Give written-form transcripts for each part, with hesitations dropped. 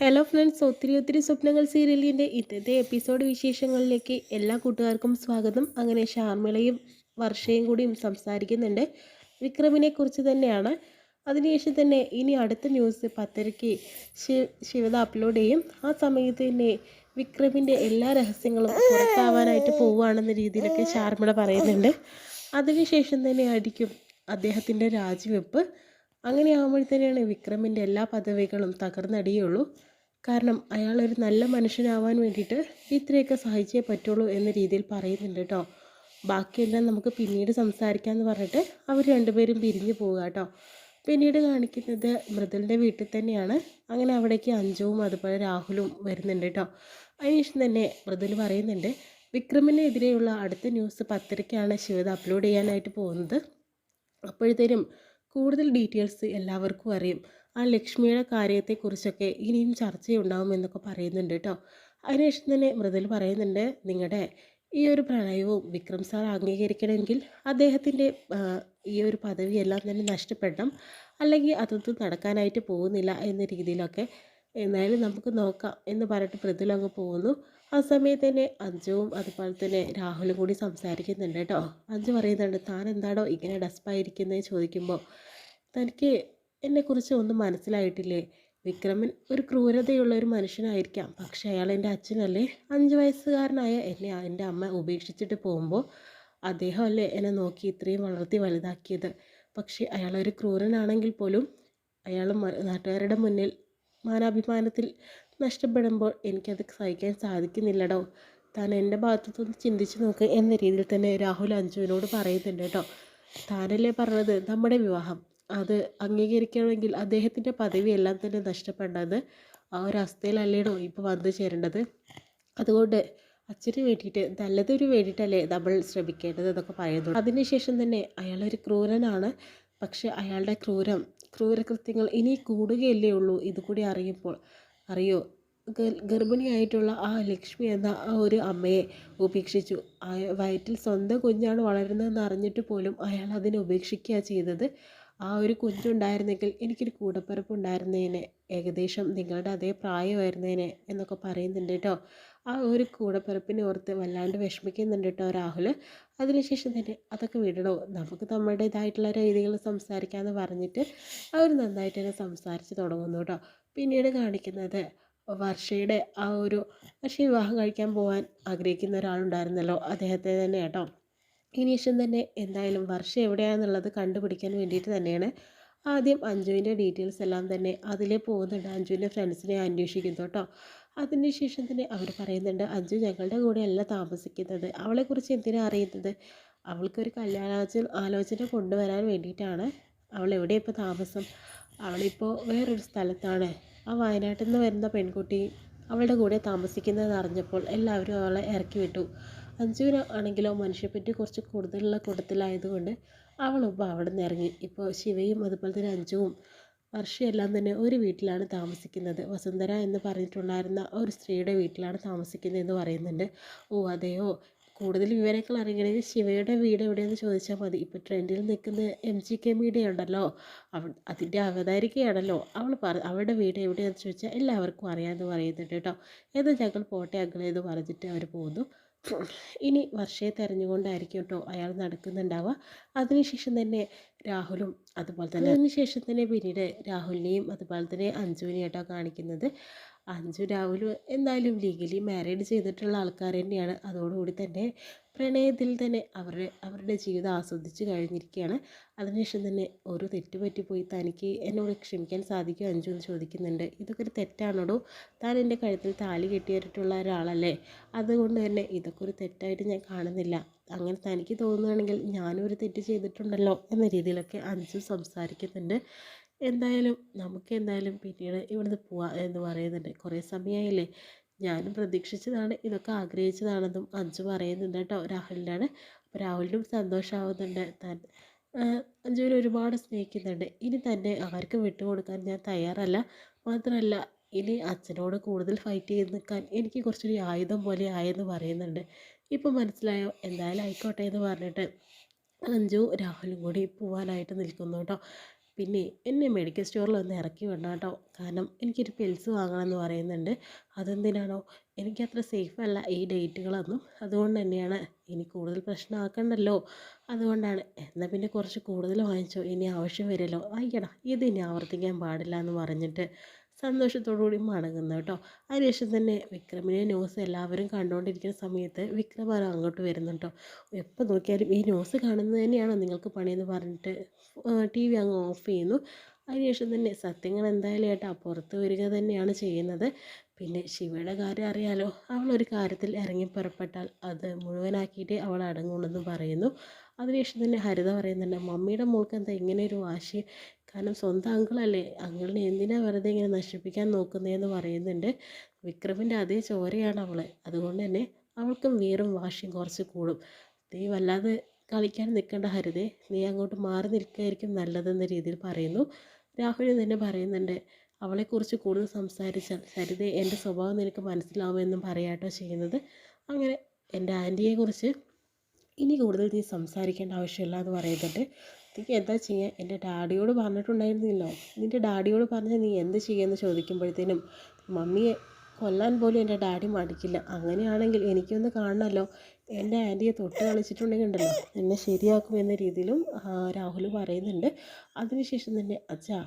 Hello friends, ഒത്തിരി ഒത്തിരി സ്വപ്നങ്ങൾ സീരിയലിൻ്റെ ഇന്നത്തെ എപ്പിസോഡ് വിശേഷങ്ങളിലേക്ക് എല്ലാ കൂട്ടുകാർക്കും സ്വാഗതം. അങ്ങനെ ഷാർമിളയും വർഷയും കൂടിയും സംസാരിക്കുന്നുണ്ട് വിക്രമിനെ കുറിച്ച് തന്നെയാണ്. അതിനുശേഷം തന്നെ ഇനി അടുത്ത ന്യൂസ് 10:30 ശിവത അപ്ലോഡ് ചെയ്യും. ആ സമയത്ത് തന്നെ വിക്രമിൻ്റെ എല്ലാ രഹസ്യങ്ങളും പുറത്താവാനായിട്ട് പോവുകയാണെന്ന രീതിയിലൊക്കെ ഷാർമിള പറയുന്നുണ്ട്. അതിനുശേഷം തന്നെ ആയിരിക്കും അദ്ദേഹത്തിൻ്റെ രാജിവെപ്പ്. അങ്ങനെ ആകുമ്പോഴത്തേനാണ് വിക്രമിൻ്റെ എല്ലാ പദവികളും തകർന്നടിയുള്ളൂ. കാരണം അയാളൊരു നല്ല മനുഷ്യനാവാൻ വേണ്ടിയിട്ട് ഇത്രയൊക്കെ സഹായിച്ചേ പറ്റുള്ളൂ എന്ന രീതിയിൽ പറയുന്നുണ്ട് കേട്ടോ. ബാക്കിയെല്ലാം നമുക്ക് പിന്നീട് സംസാരിക്കാമെന്ന് പറഞ്ഞിട്ട് അവർ രണ്ടുപേരും പിരിഞ്ഞു പോവുക കേട്ടോ. പിന്നീട് കാണിക്കുന്നത് മൃദുലിൻ്റെ വീട്ടിൽ തന്നെയാണ്. അങ്ങനെ അവിടേക്ക് അഞ്ജുവും അതുപോലെ രാഹുലും വരുന്നുണ്ട് കേട്ടോ. അതിനുശേഷം തന്നെ മൃദുൽ പറയുന്നുണ്ട് വിക്രമിനെതിരെയുള്ള അടുത്ത ന്യൂസ് 10:30 ശിവത അപ്ലോഡ് ചെയ്യാനായിട്ട് പോകുന്നത്. അപ്പോഴത്തേനും കൂടുതൽ ഡീറ്റെയിൽസ് എല്ലാവർക്കും അറിയും. ആ ലക്ഷ്മിയുടെ കാര്യത്തെക്കുറിച്ചൊക്കെ ഇനിയും ചർച്ചയുണ്ടാവും എന്നൊക്കെ പറയുന്നുണ്ട് കേട്ടോ. അതിനുശേഷം തന്നെ മൃദുൽ പറയുന്നുണ്ട് നിങ്ങളുടെ ഈ ഒരു പ്രണയവും വിക്രം സാർ അംഗീകരിക്കണമെങ്കിൽ അദ്ദേഹത്തിൻ്റെ ഈ ഒരു പദവിയെല്ലാം തന്നെ നഷ്ടപ്പെടണം, അല്ലെങ്കിൽ അതൊന്നും നടക്കാനായിട്ട് പോകുന്നില്ല എന്ന രീതിയിലൊക്കെ. എന്നാലും നമുക്ക് നോക്കാം എന്ന് പറഞ്ഞിട്ട് മൃദുൽ അങ്ങ് പോകുന്നു. ആ സമയത്ത് തന്നെ അഞ്ജുവും അതുപോലെ തന്നെ രാഹുലും കൂടി സംസാരിക്കുന്നുണ്ട് കേട്ടോ. അഞ്ജു പറയുന്നുണ്ട് താൻ എന്താണോ ഇങ്ങനെ ഡസ്പായിരിക്കുന്നത് ചോദിക്കുമ്പോൾ തനിക്ക് എന്നെക്കുറിച്ച് ഒന്നും മനസ്സിലായിട്ടില്ലേ? വിക്രമൻ ഒരു ക്രൂരതയുള്ള ഒരു മനുഷ്യനായിരിക്കാം, പക്ഷേ അയാൾ എൻ്റെ അച്ഛനല്ലേ? 5 വയസ്സുകാരനായ എന്നെ എൻ്റെ അമ്മ ഉപേക്ഷിച്ചിട്ട് പോകുമ്പോൾ അദ്ദേഹമല്ലേ എന്നെ നോക്കി ഇത്രയും വളർത്തി വലുതാക്കിയത്. പക്ഷേ അയാളൊരു ക്രൂരനാണെങ്കിൽ പോലും അയാൾ നാട്ടുകാരുടെ മുന്നിൽ മാനാഭിമാനത്തിൽ നഷ്ടപ്പെടുമ്പോൾ എനിക്കത് സഹിക്കാൻ സാധിക്കുന്നില്ലടോ. താൻ എൻ്റെ ഭാഗത്തുനിന്ന് ചിന്തിച്ച് നോക്ക് എന്ന രീതിയിൽ തന്നെ രാഹുൽ അഞ്ജുവിനോട് പറയുന്നുണ്ട് കേട്ടോ. താനല്ലേ പറഞ്ഞത് നമ്മുടെ വിവാഹം അത് അംഗീകരിക്കണമെങ്കിൽ അദ്ദേഹത്തിൻ്റെ പദവിയെല്ലാം തന്നെ നഷ്ടപ്പെടേണ്ടത്. ആ ഒരു അവസ്ഥയിലല്ലേടോ ഇപ്പോൾ വന്നു ചേരേണ്ടത്. അതുകൊണ്ട് അച്ഛന് വേണ്ടിയിട്ട് നല്ലതൊരു വേണ്ടിയിട്ടല്ലേ നമ്മൾ ശ്രമിക്കേണ്ടത് എന്നൊക്കെ പറയുന്നു. അതിനുശേഷം തന്നെ അയാളൊരു ക്രൂരനാണ്, പക്ഷെ അയാളുടെ ക്രൂരകൃത്യങ്ങൾ ഇനി കൂടുകയല്ലേ ഉള്ളൂ ഇതുകൂടി അറിയുമ്പോൾ. അറിയോ, ഗർഭിണിയായിട്ടുള്ള ആ ലക്ഷ്മി എന്ന ആ ഒരു അമ്മയെ ഉപേക്ഷിച്ചു. വയറ്റിൽ സ്വന്തം കുഞ്ഞാണ് വളരുന്നതെന്ന് അറിഞ്ഞിട്ട് പോലും അയാൾ അതിനെ ഉപേക്ഷിക്കുകയാണ് ചെയ്തത്. ആ ഒരു കുഞ്ഞുണ്ടായിരുന്നെങ്കിൽ എനിക്കൊരു കൂടപ്പിറപ്പ് ഉണ്ടായിരുന്നേനെ, ഏകദേശം നിങ്ങളുടെ അതേ പ്രായമായിരുന്നേനെ എന്നൊക്കെ പറയുന്നുണ്ട് കേട്ടോ. ആ ഒരു കൂടപ്പിറപ്പിനെ ഓർത്ത് വല്ലാണ്ട് വിഷമിക്കുന്നുണ്ട് കേട്ടോ രാഹുൽ. അതിനുശേഷം തന്നെ അതൊക്കെ വിടണോ, നമുക്ക് നമ്മുടേതായിട്ടുള്ള രീതികൾ സംസാരിക്കാമെന്ന് പറഞ്ഞിട്ട് അവർ നന്നായിട്ട് തന്നെ സംസാരിച്ച് തുടങ്ങുന്നു കേട്ടോ. പിന്നീട് കാണിക്കുന്നത് വർഷ വിവാഹം കഴിക്കാൻ പോകാൻ ആഗ്രഹിക്കുന്ന ഒരാളുണ്ടായിരുന്നല്ലോ, അദ്ദേഹത്തെ തന്നെ കേട്ടോ. ഇനീഷൻ തന്നെ എന്തായാലും വർഷ എവിടെയാണെന്നുള്ളത് കണ്ടുപിടിക്കാൻ വേണ്ടിയിട്ട് തന്നെയാണ് ആദ്യം അഞ്ജുവിൻ്റെ ഡീറ്റെയിൽസ് എല്ലാം തന്നെ അതിലേ പോകുന്നുണ്ട്. അഞ്ജുവിൻ്റെ ഫ്രണ്ട്സിനെ അന്വേഷിക്കുന്നു കേട്ടോ. അതിന് ശേഷം തന്നെ അവർ പറയുന്നുണ്ട് അഞ്ജു ഞങ്ങളുടെ കൂടെയല്ല താമസിക്കുന്നത്, അവളെക്കുറിച്ച് എന്തിനാണ് അറിയുന്നത്? അവൾക്കൊരു ആലോചന കൊണ്ടുവരാൻ വേണ്ടിയിട്ടാണ്. അവൾ എവിടെ ഇപ്പോൾ താമസം? അവളിപ്പോൾ വേറൊരു സ്ഥലത്താണ്. ആ വയനാട്ടിൽ നിന്ന് വരുന്ന പെൺകുട്ടി അവളുടെ കൂടെ താമസിക്കുന്നതെന്ന് അറിഞ്ഞപ്പോൾ എല്ലാവരും അവളെ ഇറക്കി വിട്ടു. അഞ്ജുവിന് ആണെങ്കിലോ മനുഷ്യപ്പറ്റി കുറച്ച് കൂടുതലുള്ള കൂട്ടത്തിലായതുകൊണ്ട് അവളിപ്പോൾ അവിടെ നിന്ന് ഇറങ്ങി. ഇപ്പോൾ ശിവയും അതുപോലെ തന്നെ അഞ്ജുവും വർഷയെല്ലാം തന്നെ ഒരു വീട്ടിലാണ് താമസിക്കുന്നത്. വസുന്ധര എന്ന് പറഞ്ഞിട്ടുണ്ടായിരുന്ന ഒരു സ്ത്രീയുടെ വീട്ടിലാണ് താമസിക്കുന്നതെന്ന് പറയുന്നുണ്ട്. ഓ അതെയോ, കൂടുതൽ വിവരങ്ങൾ അറിയണമെങ്കിൽ ശിവയുടെ വീട് എവിടെയെന്ന് ചോദിച്ചാൽ മതി. ഇപ്പോൾ ട്രെൻഡിൽ നിൽക്കുന്ന MGK മീഡിയ ഉണ്ടല്ലോ, അതിൻ്റെ അവതാരികയാണല്ലോ അവൾ. അവളുടെ വീട് എവിടെയാണെന്ന് ചോദിച്ചാൽ എല്ലാവർക്കും അറിയാമെന്ന് പറയുന്നുണ്ട് കേട്ടോ. എന്നാൽ ഞങ്ങൾ പോട്ടെ അങ്ങളെന്ന് പറഞ്ഞിട്ട് അവർ പോകുന്നു. ഇനി വർഷയെ തെരഞ്ഞുകൊണ്ടായിരിക്കും കേട്ടോ അയാൾ നടക്കുന്നുണ്ടാവുക. അതിനുശേഷം തന്നെ രാഹുലും അതുപോലെ തന്നെ അതിനുശേഷം തന്നെ പിന്നീട് രാഹുലിനെയും അതുപോലെ തന്നെ അഞ്ജുവിനെയും കേട്ടോ കാണിക്കുന്നത്. അഞ്ജു രാഹുലും എന്തായാലും ലീഗലി മാരീഡ് ചെയ്തിട്ടുള്ള ആൾക്കാർ തന്നെയാണ്. അതോടുകൂടി തന്നെ പ്രണയത്തിൽ തന്നെ അവരുടെ ജീവിതം ആസ്വദിച്ച് കഴിഞ്ഞിരിക്കുകയാണ്. അതിനുശേഷം തന്നെ ഒരു തെറ്റ് പറ്റിപ്പോയി, തനിക്ക് എന്നോട് ക്ഷമിക്കാൻ സാധിക്കുമോ അഞ്ജു എന്ന് ചോദിക്കുന്നുണ്ട്. ഇതൊക്കെ ഒരു തെറ്റാണോടോ? താൻ എൻ്റെ കഴുത്തിൽ താലി കെട്ടിയിട്ടുള്ള ഒരാളല്ലേ, അതുകൊണ്ട് തന്നെ ഇതൊക്കെ ഒരു തെറ്റായിട്ട് ഞാൻ കാണുന്നില്ല. അങ്ങനെ തനിക്ക് തോന്നുകയാണെങ്കിൽ ഞാനും ഒരു തെറ്റ് ചെയ്തിട്ടുണ്ടല്ലോ എന്ന രീതിയിലൊക്കെ അഞ്ജു സംസാരിക്കുന്നുണ്ട്. എന്തായാലും നമുക്ക് എന്തായാലും പിന്നീട് ഇവിടുന്ന് പോവാം എന്ന് പറയുന്നുണ്ട്. കുറേ സമയമായില്ലേ, ഞാനും പ്രതീക്ഷിച്ചതാണ്, ഇതൊക്കെ ആഗ്രഹിച്ചതാണെന്നും അഞ്ജു പറയുന്നുണ്ട് കേട്ടോ രാഹുലിനാണ്. അപ്പോൾ രാഹുലിനും സന്തോഷമാവുന്നുണ്ട്. അഞ്ജുവിനെ ഒരുപാട് സ്നേഹിക്കുന്നുണ്ട്. ഇനി തന്നെ ആർക്കും വിട്ടുകൊടുക്കാൻ ഞാൻ തയ്യാറല്ല. മാത്രമല്ല ഇനി അച്ഛനോട് കൂടുതൽ ഫൈറ്റ് ചെയ്ത് നിൽക്കാൻ എനിക്ക് കുറച്ചൊരു ആയുധം പോലെ ആയെന്ന് പറയുന്നുണ്ട്. ഇപ്പോൾ മനസ്സിലായോ? എന്തായാലും ആയിക്കോട്ടെ എന്ന് പറഞ്ഞിട്ട് അഞ്ജു രാഹുലും കൂടി പോവാനായിട്ട് നിൽക്കുന്നു കേട്ടോ. പിന്നെ എന്നെ മെഡിക്കൽ സ്റ്റോറിൽ ഒന്ന് ഇറക്കി വിടണം കേട്ടോ, കാരണം എനിക്കൊരു പിൽസ് വാങ്ങണമെന്ന് പറയുന്നുണ്ട്. അതെന്തിനാണോ, എനിക്കത്ര സേഫ് അല്ല ഈ ഡേറ്റുകളൊന്നും, അതുകൊണ്ട് തന്നെയാണ്. ഇനി കൂടുതൽ പ്രശ്നമാക്കണ്ടല്ലോ, അതുകൊണ്ടാണ്. എന്നാൽ പിന്നെ കുറച്ച് കൂടുതൽ വാങ്ങിച്ചോ, ഇനി ആവശ്യം വരുമല്ലോ. ആയിക്കടാ, ഇത് ഇനി ആവർത്തിക്കാൻ പാടില്ല എന്ന് പറഞ്ഞിട്ട് സന്തോഷത്തോടു കൂടി മടങ്ങുന്നു കേട്ടോ. അതിനുശേഷം തന്നെ വിക്രമിനെ ന്യൂസ് എല്ലാവരും കണ്ടുകൊണ്ടിരിക്കുന്ന സമയത്ത് വിക്രം അങ്ങോട്ട് വരുന്നു കേട്ടോ. എപ്പോൾ നോക്കിയാലും ഈ ന്യൂസ് കാണുന്നത് തന്നെയാണോ നിങ്ങൾക്ക് പണിയെന്ന് പറഞ്ഞിട്ട് ടി വി അങ്ങ് ഓഫ് ചെയ്യുന്നു. അതിനുശേഷം തന്നെ സത്യങ്ങൾ എന്തായാലും ഏട്ടാ പുറത്ത് വരിക തന്നെയാണ് ചെയ്യുന്നത്. പിന്നെ ശിവയുടെ കാര്യം അറിയാലോ, അവളൊരു കാര്യത്തിൽ ഇറങ്ങി പുറപ്പെട്ടാൽ അത് മുഴുവനാക്കിയിട്ടേ അവൾ അടങ്ങുള്ളെന്ന് പറയുന്നു. അതിനുശേഷം തന്നെ ഹരിത പറയുന്നുണ്ട്, മമ്മിയുടെ മോൾക്ക് എന്താ ഇങ്ങനെ ഒരു വാശി, കാരണം സ്വന്തം അങ്കിളല്ലേ, അങ്കിളിനെ എന്തിനാ വെറുതെ ഇങ്ങനെ നശിപ്പിക്കാൻ നോക്കുന്നതെന്ന് പറയുന്നുണ്ട്. വിക്രമിൻ്റെ അതേ ചോരയാണ് അവൾ, അതുകൊണ്ട് തന്നെ അവൾക്കും വീറും വാശിയും കുറച്ച് കൂടും. നീ വല്ലാതെ കളിക്കാൻ നിൽക്കേണ്ട ഹരിതേ, നീ അങ്ങോട്ട് മാറി നിൽക്കുകയായിരിക്കും നല്ലതെന്ന രീതിയിൽ പറയുന്നു. രാഹുൽ തന്നെ പറയുന്നുണ്ട്, അവളെക്കുറിച്ച് കൂടുതൽ സംസാരിച്ചാൽ ഹരിതേ എൻ്റെ സ്വഭാവം നിനക്ക് മനസ്സിലാവുമെന്നും പറയാട്ടോ ചെയ്യുന്നത്. അങ്ങനെ എൻ്റെ ആൻറ്റിയെക്കുറിച്ച് ഇനി കൂടുതൽ നീ സംസാരിക്കേണ്ട ആവശ്യമില്ല എന്ന് പറയുന്നുണ്ട്. നീ എന്താ ചെയ്യുക, എൻ്റെ ഡാഡിയോട് പറഞ്ഞിട്ടുണ്ടായിരുന്നില്ലോ, നിൻ്റെ ഡാഡിയോട് പറഞ്ഞാൽ നീ എന്ത് ചെയ്യുമെന്ന് ചോദിക്കുമ്പോഴത്തേനും മമ്മിയെ കൊല്ലാൻ പോലും എൻ്റെ ഡാഡി മടിക്കില്ല, അങ്ങനെയാണെങ്കിൽ എനിക്കൊന്ന് കാണണമല്ലോ, എൻ്റെ ആൻറ്റിയെ തൊട്ട് കളിച്ചിട്ടുണ്ടെങ്കിൽ ഉണ്ടല്ലോ എന്നെ ശരിയാക്കും എന്ന രീതിയിലും രാഹുൽ പറയുന്നുണ്ട്. അതിനുശേഷം തന്നെ അച്ഛാ,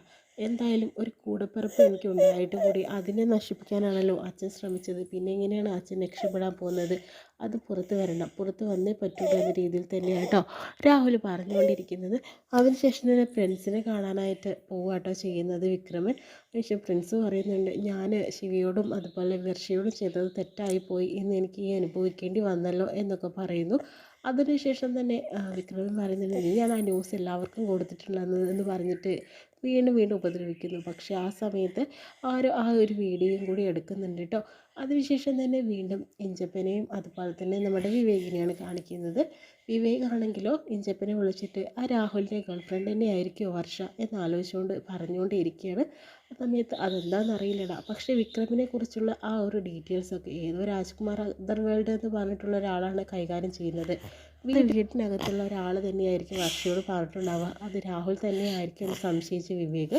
എന്തായാലും ഒരു കൂടപ്പിറപ്പ് എനിക്ക് ഉണ്ടായിട്ട് കൂടി അതിനെ നശിപ്പിക്കാനാണല്ലോ അച്ഛൻ ശ്രമിച്ചത്, പിന്നെ എങ്ങനെയാണ് അച്ഛൻ രക്ഷപ്പെടാൻ പോകുന്നത്, അത് പുറത്ത് വരണം, പുറത്ത് വന്നേ പറ്റുള്ളൂ എന്ന രീതിയിൽ തന്നെയാണ് കേട്ടോ രാഹുൽ പറഞ്ഞുകൊണ്ടിരിക്കുന്നത്. അതിനുശേഷം തന്നെ ഫ്രണ്ട്സിനെ കാണാനായിട്ട് പോവാട്ടോ ചെയ്യുന്നത് വിക്രമൻ. പക്ഷേ ഫ്രണ്ട്സ് പറയുന്നുണ്ട്, ഞാൻ ശിവയോടും അതുപോലെ വർഷയോടും ചെയ്തത് തെറ്റായിപ്പോയി, ഇന്ന് എനിക്ക് ഈ അനുഭവിക്കേണ്ടി വന്നല്ലോ എന്നൊക്കെ പറയുന്നു. അതിനുശേഷം തന്നെ വിക്രമൻ പറയുന്നുണ്ട്, നീയാണ് ആ ന്യൂസ് എല്ലാവർക്കും കൊടുത്തിട്ടുള്ളത് എന്ന് പറഞ്ഞിട്ട് വീണ്ടും വീണ്ടും ഉപദ്രവിക്കുന്നു. പക്ഷേ ആ സമയത്ത് ആരോ ആ ഒരു വീഡിയോയും കൂടി എടുക്കുന്നുണ്ട് കേട്ടോ. അതിനുശേഷം തന്നെ വീണ്ടും ഇഞ്ചപ്പനെയും അതുപോലെ തന്നെ നമ്മുടെ വിവേകിനെയാണ് കാണിക്കുന്നത്. വിവേകാണെങ്കിലോ ഇഞ്ചപ്പനെ വിളിച്ചിട്ട് ആ രാഹുലിൻ്റെ ഗേൾഫ്രണ്ട് തന്നെ ആയിരിക്കുമോ വർഷ എന്നാലോചിച്ചുകൊണ്ട് പറഞ്ഞുകൊണ്ടേ ഇരിക്കുകയാണ്. ആ സമയത്ത് അതെന്താണെന്നറിയില്ലടാ, പക്ഷേ വിക്രമിനെ കുറിച്ചുള്ള ആ ഒരു ഡീറ്റെയിൽസൊക്കെ ഏതോ രാജ്കുമാർ അദർവേൾഡ് എന്ന് പറഞ്ഞിട്ടുള്ള ഒരാളാണ് കൈകാര്യം ചെയ്യുന്നത്. വീട്ടിനകത്തുള്ള ഒരാൾ തന്നെയായിരിക്കും വർഷയോട് പറഞ്ഞിട്ടുണ്ടാവുക, അത് രാഹുൽ തന്നെയായിരിക്കും എന്ന് സംശയിച്ച് വിവേക്.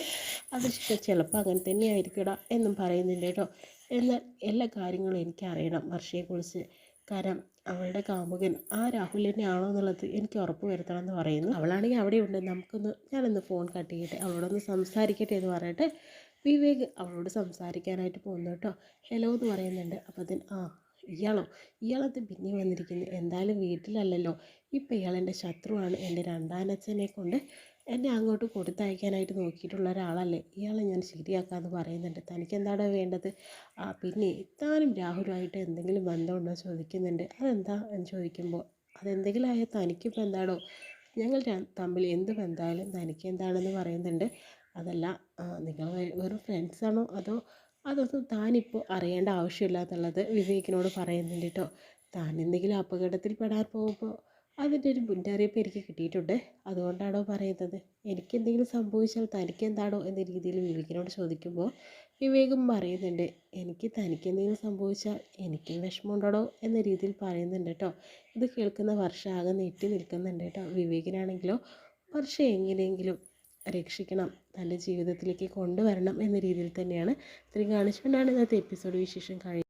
അത് ചിലപ്പോൾ അങ്ങനെ തന്നെ ആയിരിക്കടാ എന്നും പറയുന്നുണ്ട് കേട്ടോ. എന്നാൽ എല്ലാ കാര്യങ്ങളും എനിക്കറിയണം വർഷയെക്കുറിച്ച്, കാരണം അവളുടെ കാമുകൻ ആ രാഹുൽ തന്നെയാണോ എന്നുള്ളത് എനിക്ക് ഉറപ്പ് വരുത്തണം എന്ന് പറയുന്നു. അവളാണെങ്കിൽ അവിടെ ഉണ്ട്, ഞാനൊന്ന് ഫോൺ കട്ട് ചെയ്യട്ടെ, അവളോടൊന്ന് സംസാരിക്കട്ടെ എന്ന് പറയട്ടെ. വിവേക് അവളോട് സംസാരിക്കാനായിട്ട് പോകുന്നു കേട്ടോ. ഹലോ എന്ന് പറയുന്നുണ്ട്. അപ്പോൾ അതിന് ഇയാളത് പിന്നെ വന്നിരിക്കുന്നു, എന്തായാലും വീട്ടിലല്ലല്ലോ, ഇപ്പം ഇയാൾ എൻ്റെ ശത്രുവാണ്, എൻ്റെ രണ്ടാനച്ഛനെ കൊണ്ട് എന്നെ അങ്ങോട്ട് കൊടുത്തയക്കാനായിട്ട് നോക്കിയിട്ടുള്ള ഒരാളല്ലേ, ഇയാളെ ഞാൻ ശരിയാക്കാമെന്ന് പറയുന്നുണ്ട്. തനിക്ക് എന്താണോ വേണ്ടത്, പിന്നെ താനും രാഹുലുമായിട്ട് എന്തെങ്കിലും ബന്ധമുണ്ടോ ചോദിക്കുന്നുണ്ട്. അതെന്താ എന്ന് ചോദിക്കുമ്പോൾ അതെന്തെങ്കിലും ആയാൽ തനിക്കിപ്പോൾ എന്താണോ, ഞങ്ങൾ തമ്മിൽ എന്ത് ബന്ധമായാലും തനിക്ക് എന്താണെന്ന് പറയുന്നുണ്ട്. അതല്ല, നിങ്ങൾ വെറും ഫ്രണ്ട്സാണോ അതൊന്നും താനിപ്പോൾ അറിയേണ്ട ആവശ്യമില്ല എന്നുള്ളത് വിവേകിനോട് പറയുന്നുണ്ട് കേട്ടോ. താൻ എന്തെങ്കിലും അപകടത്തിൽ പെടാൻ പോകുമ്പോൾ അതിൻ്റെ ഒരു മുന്നറിയിപ്പ് എനിക്ക് കിട്ടിയിട്ടുണ്ട്, അതുകൊണ്ടാണോ പറയുന്നത്, എനിക്കെന്തെങ്കിലും സംഭവിച്ചാൽ തനിക്കെന്താണോ എന്ന രീതിയിൽ വിവേകിനോട് ചോദിക്കുമ്പോൾ വിവേകും പറയുന്നുണ്ട്, തനിക്കെന്തെങ്കിലും സംഭവിച്ചാൽ എനിക്കും വിഷമമുണ്ടോ എന്ന രീതിയിൽ പറയുന്നുണ്ട് കേട്ടോ. ഇത് കേൾക്കുന്ന വർഷ ആകെ നെറ്റി നിൽക്കുന്നുണ്ട് കേട്ടോ. വിവേകിനാണെങ്കിലോ വർഷ എങ്ങനെയെങ്കിലും രക്ഷിക്കണം, തൻ്റെ ജീവിതത്തിലേക്ക് കൊണ്ടുവരണം എന്ന രീതിയിൽ തന്നെയാണ് ഇത്രയും കാണിച്ചുകൊണ്ടാണ് ഇന്നത്തെ എപ്പിസോഡ് വിശേഷം കഴിയുന്നത്.